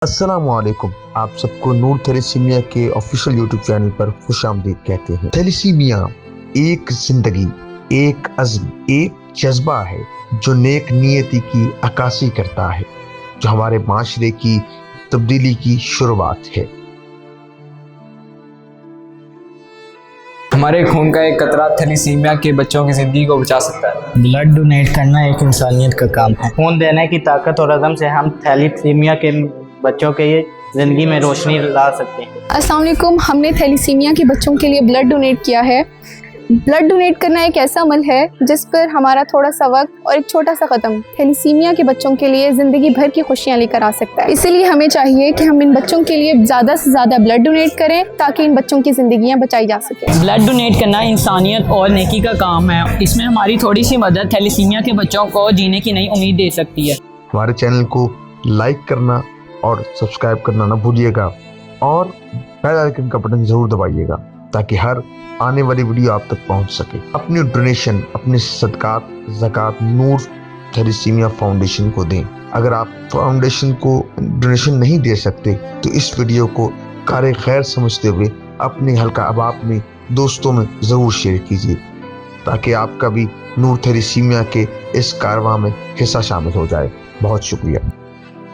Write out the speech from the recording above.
अस्सलाम वालेकुम। आप सबको नूर थैलेसीमिया के ऑफिशियल यूट्यूब चैनल पर खुश आमदीद कहते हैं। थैलेसीमिया एक जिंदगी, एक अज़्म, एक जज्बा है जो नेक नियति की अक्कासी करता है, जो हमारे माशरे की तब्दीली की शुरुआत है। हमारे खून का एक कतरा थैलेसीमिया के बच्चों की ज़िंदगी को बचा सकता है। ब्लड डोनेट करना एक इंसानियत का काम है। खून देने की ताकत और अज़म से हम थैलेसीमिया के बच्चों के ज़िंदगी में रोशनी ला सकते हैं। अस्सलाम वालेकुम। हमने थैलेसीमिया के बच्चों के लिए ब्लड डोनेट किया है। ब्लड डोनेट करना एक ऐसा अमल है जिस पर हमारा थोड़ा सा वक्त और एक छोटा सा कदम थैलेसीमिया के बच्चों के लिए ज़िंदगी भर की खुशियाँ लेकर आ सकता है। इसीलिए हमें चाहिए कि हम इन बच्चों के लिए ज़्यादा से ज़्यादा ब्लड डोनेट करें ताकि इन बच्चों की ज़िंदगियाँ बचाई जा सकें। ब्लड डोनेट करना इंसानियत और नेकी का काम है। इसमें हमारी थोड़ी सी मदद थैलेसीमिया के बच्चों को जीने की नई उम्मीद दे सकती है। हमारे चैनल को लाइक करना और सब्सक्राइब करना ना भूलिएगा और बेल आइकन का बटन जरूर दबाइएगा ताकि हर आने वाली वीडियो आप तक पहुंच सके। अपनी डोनेशन, अपने सदकात, ज़कात नूर थैलेसीमिया फाउंडेशन को दें। अगर आप फाउंडेशन को डोनेशन नहीं दे सकते तो इस वीडियो को कार खैर समझते हुए अपने हल्का अहबाब में, दोस्तों में ज़रूर शेयर कीजिए ताकि आपका भी नूर थैलेसीमिया के इस कारवां में हिस्सा शामिल हो जाए। बहुत शुक्रिया।